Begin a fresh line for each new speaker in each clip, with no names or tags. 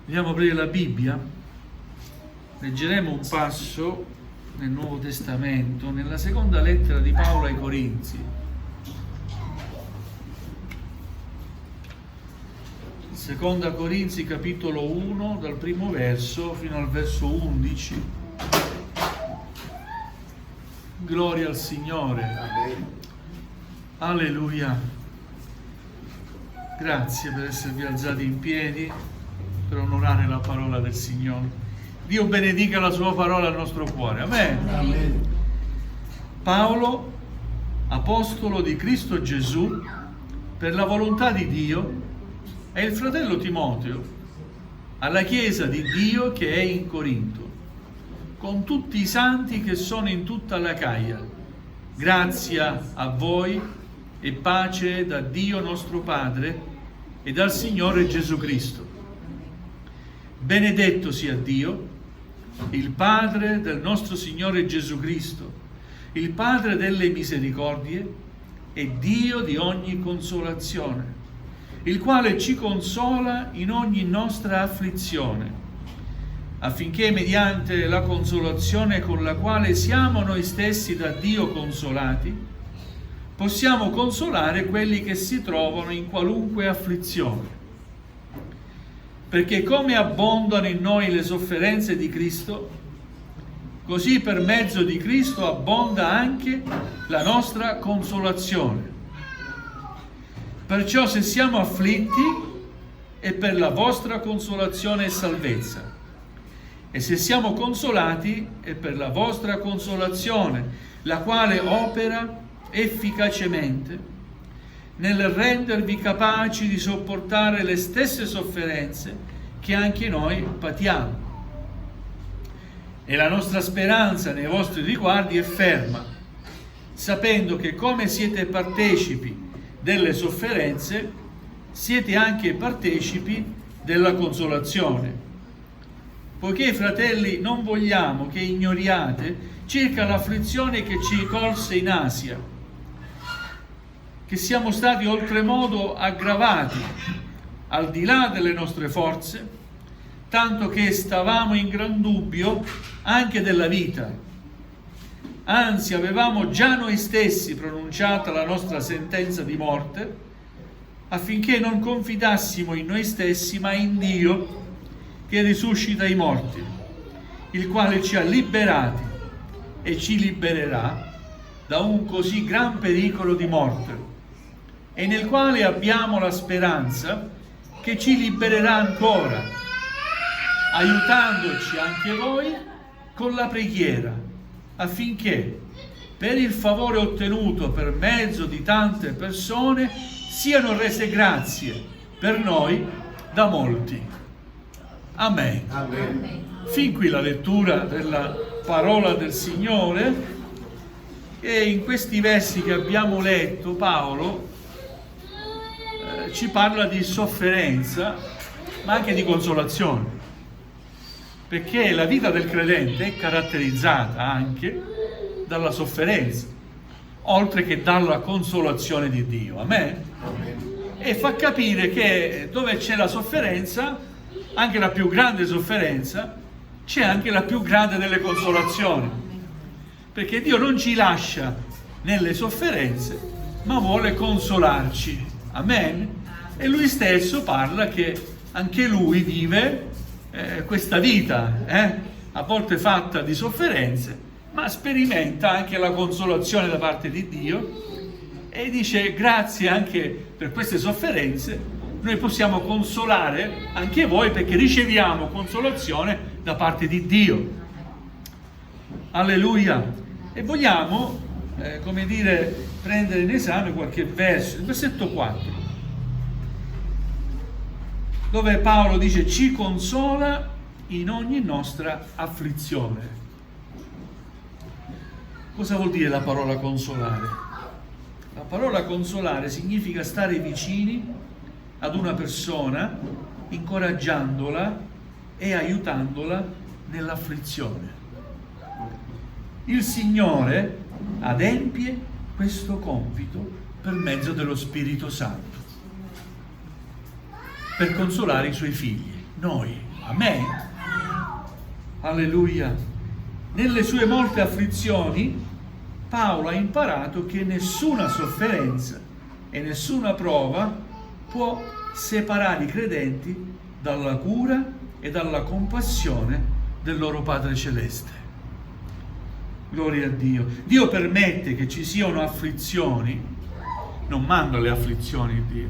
Andiamo a aprire la Bibbia, leggeremo un passo nel Nuovo Testamento, nella seconda lettera di Paolo ai Corinzi. Seconda Corinzi capitolo 1, dal primo verso fino al verso 11. Gloria al Signore.
Amen.
Alleluia. Grazie per esservi alzati in piedi per onorare la parola del Signore. Dio benedica la sua parola al nostro cuore. Amen.
Amen.
Paolo, apostolo di Cristo Gesù, per la volontà di Dio, e il fratello Timoteo, alla Chiesa di Dio che è in Corinto, con tutti i santi che sono in tutta l'Acaia. Grazia a voi e pace da Dio nostro Padre e dal Signore Gesù Cristo. Benedetto sia Dio, il Padre del nostro Signore Gesù Cristo, il Padre delle misericordie e Dio di ogni consolazione, il quale ci consola in ogni nostra afflizione, affinché mediante la consolazione con la quale siamo noi stessi da Dio consolati, possiamo consolare quelli che si trovano in qualunque afflizione. Perché come abbondano in noi le sofferenze di Cristo, così per mezzo di Cristo abbonda anche la nostra consolazione. Perciò se siamo afflitti è per la vostra consolazione e salvezza, e se siamo consolati è per la vostra consolazione, la quale opera efficacemente nel rendervi capaci di sopportare le stesse sofferenze che anche noi patiamo. E la nostra speranza nei vostri riguardi è ferma, sapendo che come siete partecipi delle sofferenze, siete anche partecipi della consolazione. Poiché, fratelli, non vogliamo che ignoriate circa l'afflizione che ci colse in Asia, che siamo stati oltremodo aggravati, al di là delle nostre forze, tanto che stavamo in gran dubbio anche della vita. Anzi, avevamo già noi stessi pronunciata la nostra sentenza di morte, affinché non confidassimo in noi stessi, ma in Dio, che risuscita i morti, il quale ci ha liberati e ci libererà da un così gran pericolo di morte, e nel quale abbiamo la speranza che ci libererà ancora, aiutandoci anche voi con la preghiera, affinché per il favore ottenuto per mezzo di tante persone siano rese grazie per noi da molti. Amen.
Amen.
Fin qui la lettura della parola del Signore, e in questi versi che abbiamo letto Paolo ci parla di sofferenza, ma anche di consolazione, perché la vita del credente è caratterizzata anche dalla sofferenza, oltre che dalla consolazione di Dio. Amen?
Amen.
E fa capire che dove c'è la sofferenza, anche la più grande sofferenza, c'è anche la più grande delle consolazioni, perché Dio non ci lascia nelle sofferenze, ma vuole consolarci. Amen? E Lui stesso parla che anche Lui vive questa vita, a volte fatta di sofferenze, ma sperimenta anche la consolazione da parte di Dio, e dice: grazie anche per queste sofferenze, noi possiamo consolare anche voi, perché riceviamo consolazione da parte di Dio. Alleluia. E vogliamo, prendere in esame qualche verso. Il versetto 4, dove Paolo dice: ci consola in ogni nostra afflizione. Cosa vuol dire la parola consolare? La parola consolare significa stare vicini ad una persona, incoraggiandola e aiutandola nell'afflizione. Il Signore adempie questo compito per mezzo dello Spirito Santo, per consolare i Suoi figli, noi. Amen. Alleluia. Nelle sue molte afflizioni Paolo ha imparato che nessuna sofferenza e nessuna prova può separare i credenti dalla cura e dalla compassione del loro Padre Celeste. Gloria a Dio. Dio permette che ci siano afflizioni, non manda le afflizioni Dio,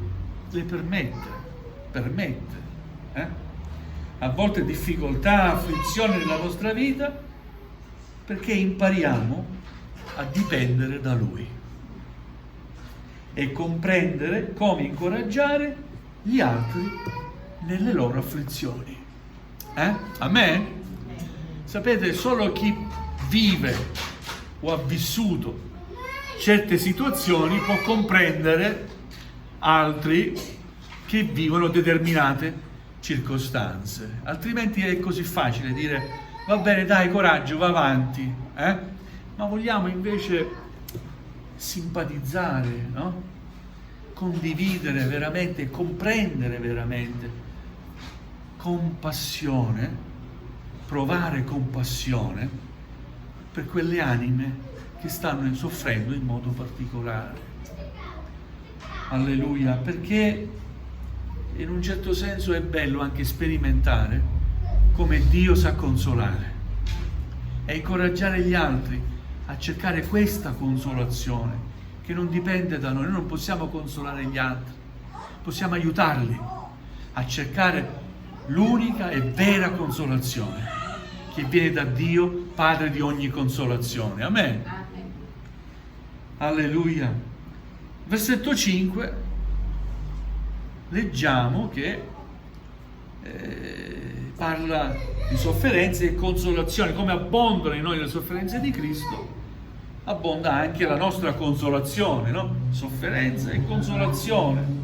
le permette. A volte difficoltà, afflizioni nella nostra vita, perché impariamo a dipendere da Lui e comprendere come incoraggiare gli altri nelle loro afflizioni. Amen? Sapete, solo chi vive o ha vissuto certe situazioni può comprendere altri che vivono determinate circostanze. Altrimenti è così facile dire: va bene, dai, coraggio, va avanti. Ma vogliamo invece simpatizzare, no? Condividere veramente, comprendere veramente, compassione, provare compassione per quelle anime che stanno soffrendo in modo particolare. Alleluia, perché in un certo senso è bello anche sperimentare come Dio sa consolare e incoraggiare gli altri a cercare questa consolazione che non dipende da noi. Noi non possiamo consolare gli altri, possiamo aiutarli a cercare l'unica e vera consolazione che viene da Dio, Padre di ogni consolazione. Amen. Alleluia. Versetto 5 leggiamo che parla di sofferenze e consolazione. Come abbondano in noi le sofferenze di Cristo, abbonda anche la nostra consolazione, no? Sofferenza e consolazione.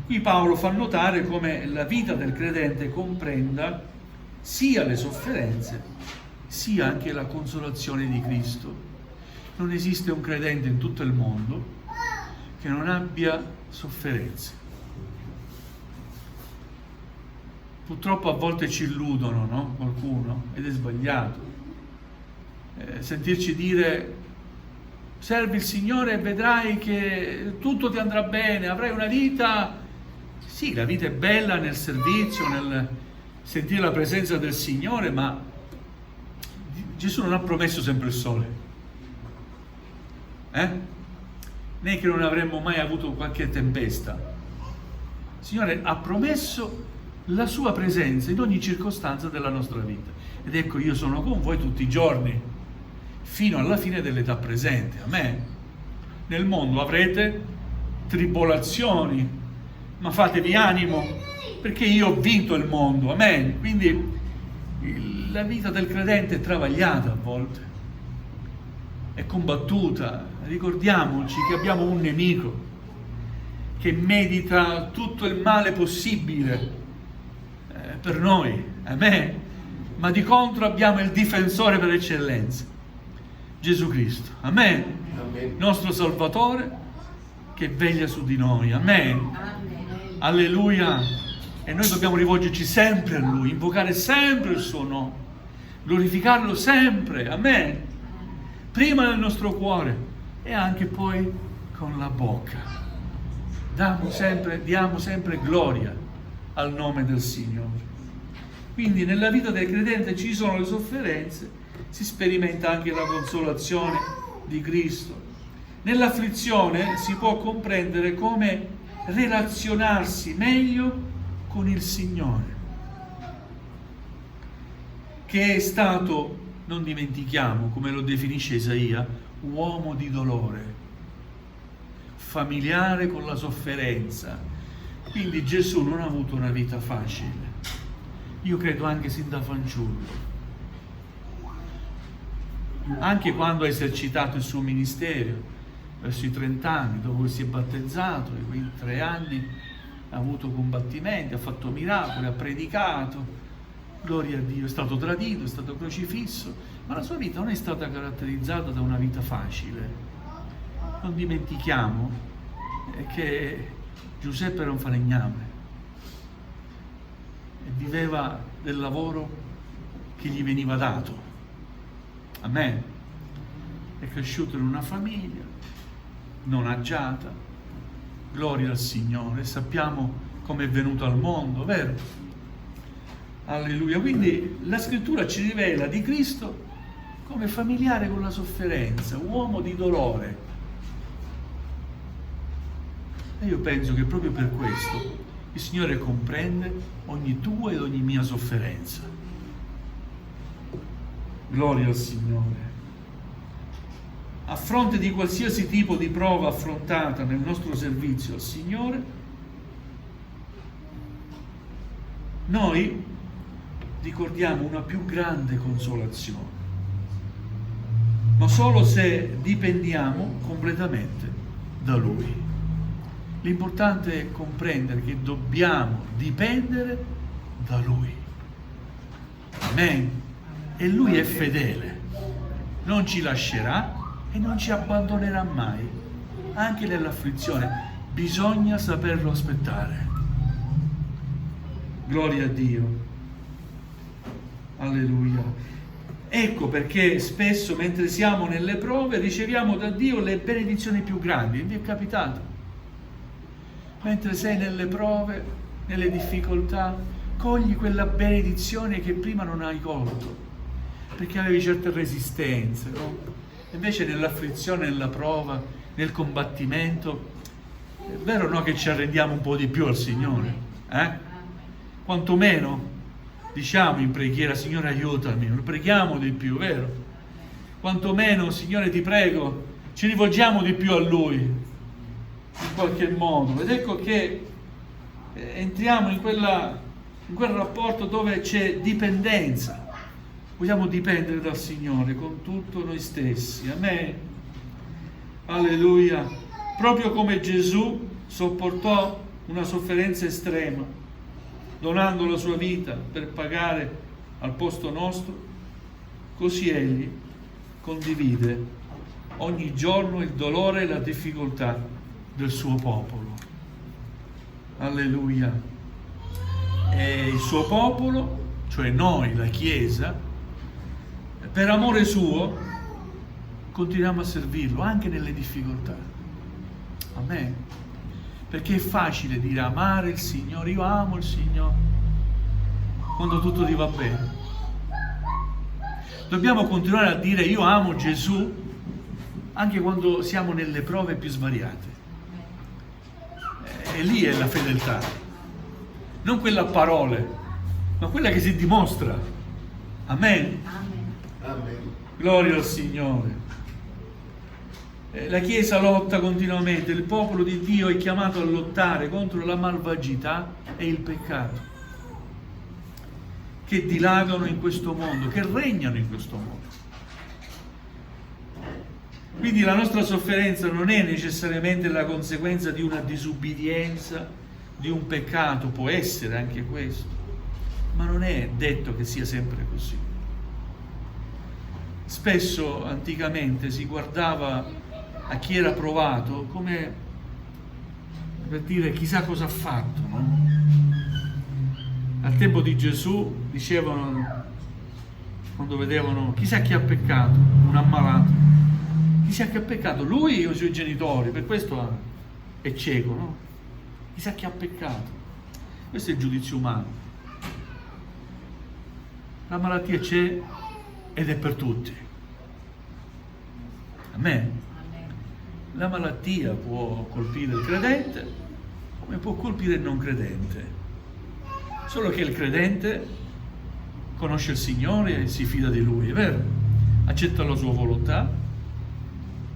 Qui Paolo fa notare come la vita del credente comprenda sia le sofferenze sia anche la consolazione di Cristo. Non esiste un credente in tutto il mondo che non abbia sofferenze. Purtroppo a volte ci illudono, no? Qualcuno, ed è sbagliato. Sentirci dire: servi il Signore e vedrai che tutto ti andrà bene, avrai una vita. Sì, la vita è bella nel servizio, nel sentire la presenza del Signore, ma Gesù non ha promesso sempre il sole. Né che non avremmo mai avuto qualche tempesta. Il Signore ha promesso la sua presenza in ogni circostanza della nostra vita. Ed ecco, io sono con voi tutti i giorni, fino alla fine dell'età presente. Amen. Nel mondo avrete tribolazioni, ma fatevi animo, perché io ho vinto il mondo. Amen. Quindi la vita del credente è travagliata a volte, è combattuta. Ricordiamoci che abbiamo un nemico che medita tutto il male possibile per noi. Amen. Ma di contro abbiamo il difensore per eccellenza, Gesù Cristo. Amen. Amen. Nostro Salvatore che veglia su di noi. Amen. Amen. Alleluia. E noi dobbiamo rivolgerci sempre a Lui, invocare sempre il Suo nome, glorificarlo sempre. Amen. Prima nel nostro cuore e anche poi con la bocca. Diamo sempre gloria al nome del Signore. Quindi nella vita del credente ci sono le sofferenze, si sperimenta anche la consolazione di Cristo. Nell'afflizione si può comprendere come relazionarsi meglio con il Signore, che è stato, non dimentichiamo, come lo definisce Isaia, uomo di dolore, familiare con la sofferenza. Quindi Gesù non ha avuto una vita facile. Io credo anche sin da fanciullo, anche quando ha esercitato il suo ministero, verso i 30 anni, dopo che si è battezzato, in quei 3 anni ha avuto combattimenti, ha fatto miracoli, ha predicato, gloria a Dio, è stato tradito, è stato crocifisso, ma la sua vita non è stata caratterizzata da una vita facile. Non dimentichiamo che Giuseppe era un falegname e viveva del lavoro che gli veniva dato. Amen. È cresciuto in una famiglia non agiata, gloria al Signore, sappiamo come è venuto al mondo, vero? Alleluia. Quindi la Scrittura ci rivela di Cristo come familiare con la sofferenza, uomo di dolore. E io penso che proprio per questo il Signore comprende ogni tua ed ogni mia sofferenza. Gloria al Signore. A fronte di qualsiasi tipo di prova affrontata nel nostro servizio al Signore, noi ricordiamo una più grande consolazione, ma solo se dipendiamo completamente da Lui. L'importante è comprendere che dobbiamo dipendere da Lui. Amen. E Lui è fedele, non ci lascerà e non ci abbandonerà mai, anche nell'afflizione. Bisogna saperlo aspettare. Gloria a Dio. Alleluia. Ecco perché spesso mentre siamo nelle prove riceviamo da Dio le benedizioni più grandi. Vi è capitato? Mentre sei nelle prove, nelle difficoltà, cogli quella benedizione che prima non hai colto, perché avevi certe resistenze, no? Invece nell'afflizione, nella prova, nel combattimento, è vero, no, che ci arrendiamo un po' di più al Signore, quantomeno diciamo in preghiera: Signore aiutami, lo preghiamo di più, vero? Quantomeno, Signore ti prego, ci rivolgiamo di più a Lui, in qualche modo. Ed ecco che entriamo in quel rapporto dove c'è dipendenza. Vogliamo dipendere dal Signore con tutto noi stessi. Amen. Alleluia. Proprio come Gesù sopportò una sofferenza estrema, donando la sua vita per pagare al posto nostro, così Egli condivide ogni giorno il dolore e la difficoltà del suo popolo. Alleluia. E il suo popolo, cioè noi, la Chiesa, per amore suo continuiamo a servirlo anche nelle difficoltà. Amen. Perché è facile dire amare il Signore, io amo il Signore, quando tutto ti va bene. Dobbiamo continuare a dire io amo Gesù anche quando siamo nelle prove più svariate. E lì è la fedeltà, non quella a parole, ma quella che si dimostra. Amen.
Amen.
Gloria al Signore. La Chiesa lotta continuamente, il popolo di Dio è chiamato a lottare contro la malvagità e il peccato che dilagano in questo mondo, che regnano in questo mondo. Quindi la nostra sofferenza non è necessariamente la conseguenza di una disubbidienza, di un peccato, può essere anche questo, ma non è detto che sia sempre così. Spesso anticamente si guardava a chi era provato come per dire chissà cosa ha fatto, no? Al tempo di Gesù dicevano, quando vedevano chissà chi ha peccato, un ammalato, chissà chi ha peccato, lui o i suoi genitori, per questo è cieco, no? Chissà chi ha peccato. Questo è il giudizio umano. La malattia c'è ed è per tutti. Amen. La malattia può colpire il credente come può colpire il non credente. Solo che il credente conosce il Signore e si fida di Lui, è vero? Accetta la sua volontà,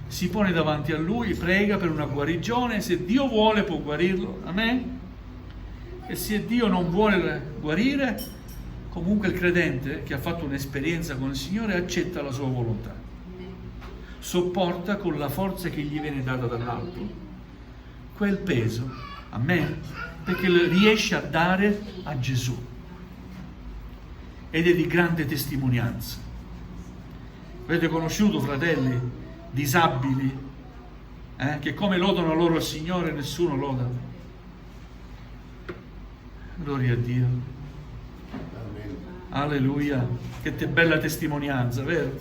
si pone davanti a Lui, prega per una guarigione, se Dio vuole può guarirlo, amen? E se Dio non vuole guarire, comunque il credente che ha fatto un'esperienza con il Signore accetta la sua volontà. Sopporta con la forza che gli viene data dall'alto quel peso, amen, perché riesce a dare a Gesù ed è di grande testimonianza. Avete conosciuto fratelli disabili che come lodano loro il Signore nessuno loda? Gloria a Dio. Alleluia, che bella testimonianza, vero?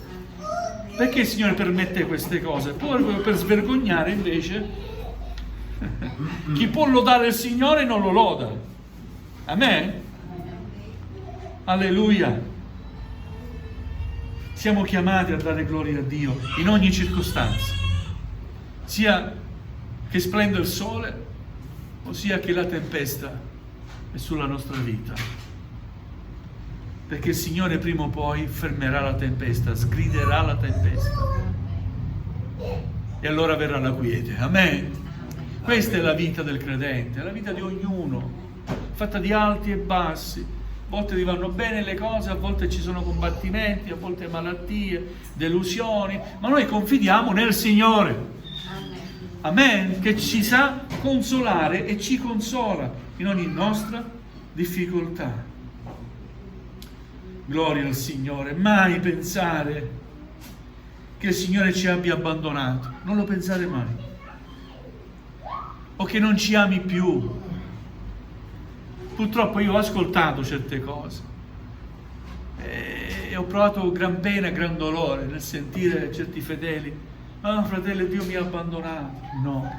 Perché il Signore permette queste cose? Proprio per svergognare invece chi può lodare il Signore non lo loda. Amen? Alleluia. Siamo chiamati a dare gloria a Dio in ogni circostanza, sia che splenda il sole, ossia che la tempesta è sulla nostra vita. Perché il Signore prima o poi fermerà la tempesta, sgriderà la tempesta. E allora verrà la quiete. Amen. Questa è la vita del credente, è la vita di ognuno, fatta di alti e bassi. A volte ti vanno bene le cose, a volte ci sono combattimenti, a volte malattie, delusioni, ma noi confidiamo nel Signore. Amen, che ci sa consolare e ci consola in ogni nostra difficoltà. Gloria al Signore. Mai pensare che il Signore ci abbia abbandonato, non lo pensare mai, o che non ci ami più. Purtroppo io ho ascoltato certe cose e ho provato gran pena e gran dolore nel sentire certi fedeli: ah, fratello, Dio mi ha abbandonato. No,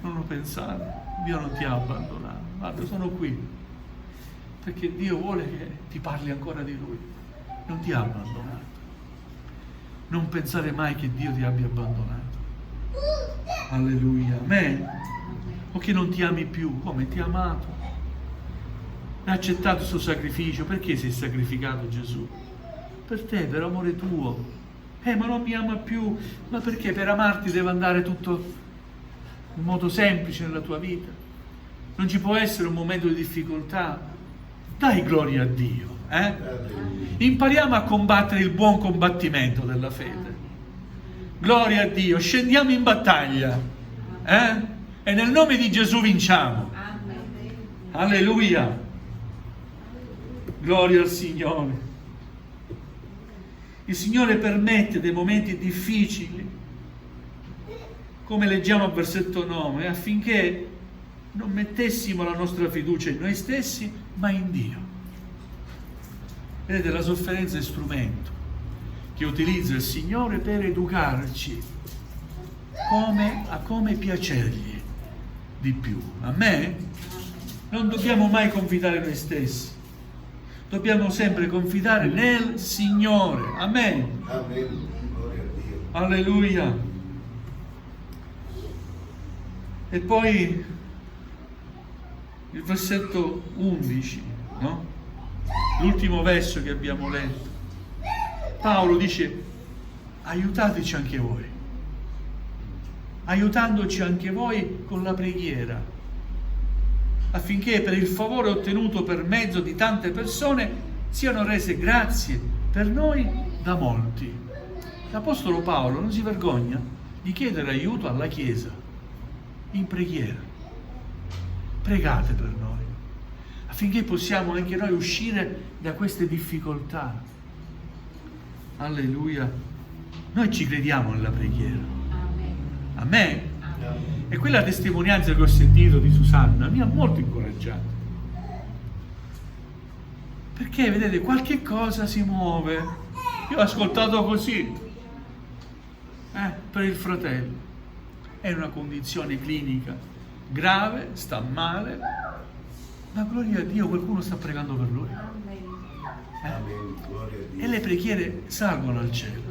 non lo pensare. Dio non ti ha abbandonato. Guarda, sono qui perché Dio vuole che ti parli ancora di Lui. Non ti ha abbandonato. Non pensare mai che Dio ti abbia abbandonato. Alleluia. Amen. O che non ti ami più. Come? Ti ha amato. Ha accettato il suo sacrificio. Perché sei sacrificato, Gesù? Per te, per amore tuo. Ma non mi ama più. Ma perché? Per amarti deve andare tutto in modo semplice nella tua vita. Non ci può essere un momento di difficoltà. Dai gloria a Dio. Impariamo a combattere il buon combattimento della fede. Gloria a Dio. Scendiamo in battaglia. E nel nome di Gesù vinciamo. Alleluia. Gloria al Signore. Il Signore permette dei momenti difficili, come leggiamo al versetto 9, affinché non mettessimo la nostra fiducia in noi stessi, ma in Dio. Vedete, la sofferenza è strumento che utilizza il Signore per educarci a come piacergli di più. Amen? Non dobbiamo mai confidare in noi stessi. Dobbiamo sempre confidare nel Signore. Amen.
Amen. Gloria a Dio.
Alleluia. E poi il versetto 11, no? L'ultimo verso che abbiamo letto. Paolo dice: aiutateci anche voi. Aiutandoci anche voi con la preghiera, affinché per il favore ottenuto per mezzo di tante persone siano rese grazie per noi da molti. L'Apostolo Paolo non si vergogna di chiedere aiuto alla Chiesa in preghiera. Pregate per noi, affinché possiamo anche noi uscire da queste difficoltà. Alleluia. Noi ci crediamo nella preghiera. Amen. E quella testimonianza che ho sentito di Susanna mi ha molto incoraggiato, perché vedete, qualche cosa si muove. Io ho ascoltato così per il fratello, è una condizione clinica grave, sta male, ma gloria a Dio, qualcuno sta pregando per lui.
Amen. Gloria a Dio.
E le preghiere salgono al cielo.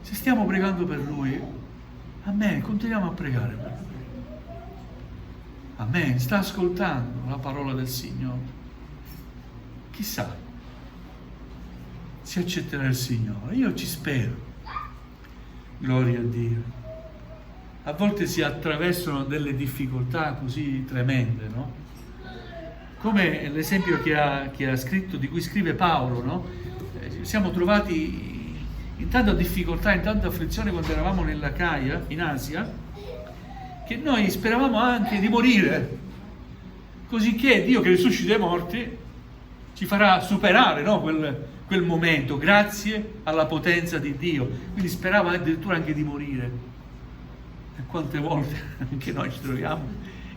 Se stiamo pregando per lui, amen, continuiamo a pregare per lui. Amen, sta ascoltando la parola del Signore. Chissà, si accetterà il Signore. Io ci spero. Gloria a Dio. A volte si attraversano delle difficoltà così tremende, no? Come l'esempio che ha scritto, di cui scrive Paolo, no? Siamo trovati in tanta difficoltà, in tanta afflizione quando eravamo nell'Acaia, in Asia, che noi speravamo anche di morire, cosicché Dio, che risuscita dai morti, ci farà superare, no, quel momento, grazie alla potenza di Dio. Quindi sperava addirittura anche di morire. E quante volte anche noi ci troviamo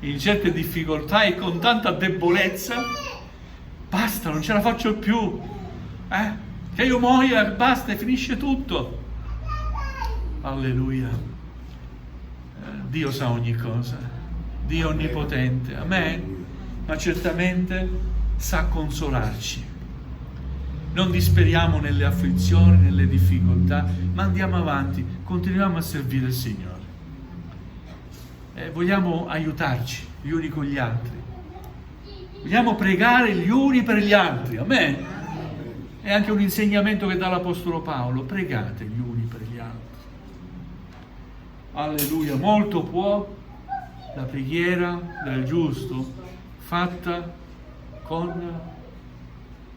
in certe difficoltà e con tanta debolezza, basta, non ce la faccio più, che io muoia, basta, e finisce tutto. Alleluia. Dio sa ogni cosa, Dio onnipotente, amen, ma certamente sa consolarci. Non disperiamo nelle afflizioni, nelle difficoltà, ma andiamo avanti, continuiamo a servire il Signore. Vogliamo aiutarci gli uni con gli altri. Vogliamo pregare gli uni per gli altri. Amen. È anche un insegnamento che dà l'Apostolo Paolo. Pregate gli uni per gli altri. Alleluia. Molto può la preghiera del giusto fatta con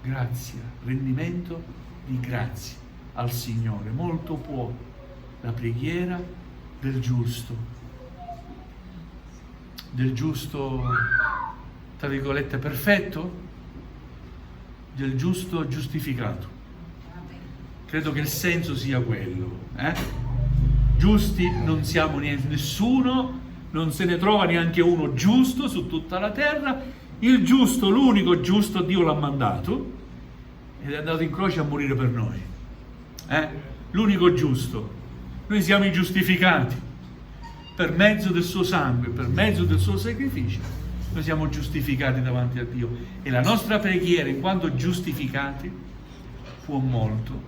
grazia, rendimento di grazia al Signore. Molto può la preghiera del giusto, tra virgolette, perfetto, del giusto giustificato. Credo che il senso sia quello. Giusti non siamo nessuno, non se ne trova neanche uno giusto su tutta la terra. Il giusto, l'unico giusto, Dio l'ha mandato ed è andato in croce a morire per noi. L'unico giusto. Noi siamo i giustificati per mezzo del suo sangue, per mezzo del suo sacrificio. Noi siamo giustificati davanti a Dio e la nostra preghiera, in quanto giustificati, può molto.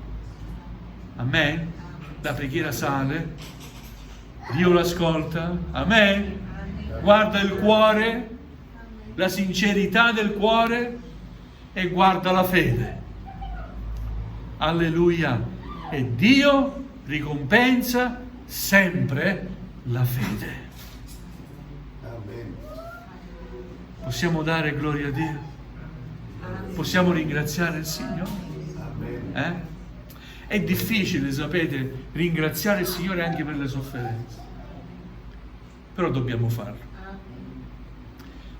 Amen? La preghiera sale, Dio l'ascolta. Amen? Guarda il cuore, la sincerità del cuore e guarda la fede. Alleluia. E Dio ricompensa sempre la fede.
Amen.
Possiamo dare gloria a Dio? Possiamo ringraziare il Signore?
Amen.
È difficile, sapete, ringraziare il Signore anche per le sofferenze. Però dobbiamo farlo.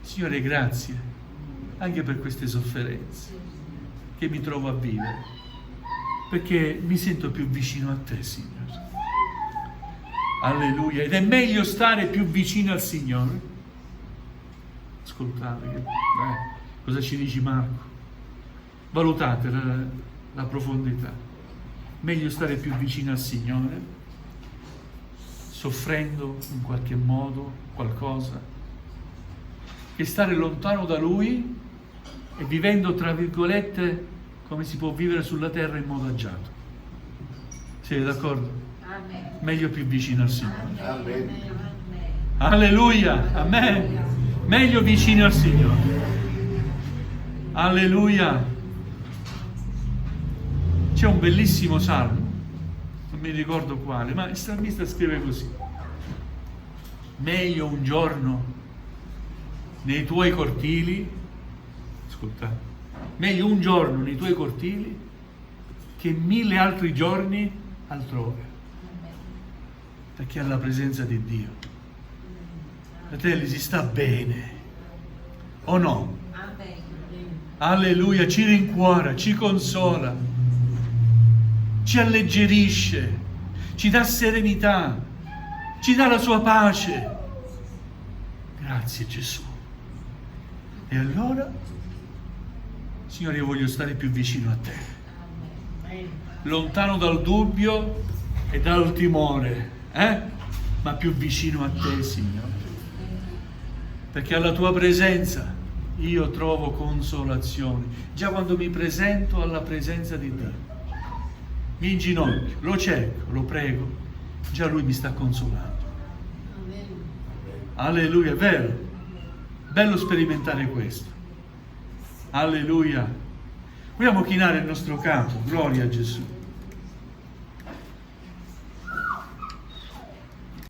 Signore, grazie anche per queste sofferenze che mi trovo a vivere, perché mi sento più vicino a Te, Signore. Alleluia. Ed è meglio stare più vicino al Signore. Ascoltate, cosa ci dice Marco? Valutate la profondità. Meglio stare più vicino al Signore, soffrendo in qualche modo qualcosa, che stare lontano da Lui e vivendo, tra virgolette, come si può vivere sulla terra in modo agiato. Siete d'accordo?
Amen.
Meglio più vicino al Signore.
Amen.
Alleluia, amen. Meglio vicino al Signore. Alleluia. C'è un bellissimo salmo, non mi ricordo quale, ma il salmista scrive così: meglio un giorno nei tuoi cortili, ascoltate, meglio un giorno nei tuoi cortili che 1000 altri giorni altrove, perché alla presenza di Dio, fratelli, si sta bene o no?
Amen.
Alleluia, ci rincuora, ci consola, ci alleggerisce, ci dà serenità, ci dà la sua pace. Grazie Gesù. E allora, Signore, io voglio stare più vicino a Te, lontano dal dubbio e dal timore, ma più vicino a Te, Signore, perché alla Tua presenza io trovo consolazione. Già quando mi presento alla presenza di Dio, mi inginocchio, lo cerco, lo prego, già Lui mi sta consolando. Alleluia, è vero? Bello sperimentare questo. Alleluia. Vogliamo chinare il nostro capo, gloria a Gesù.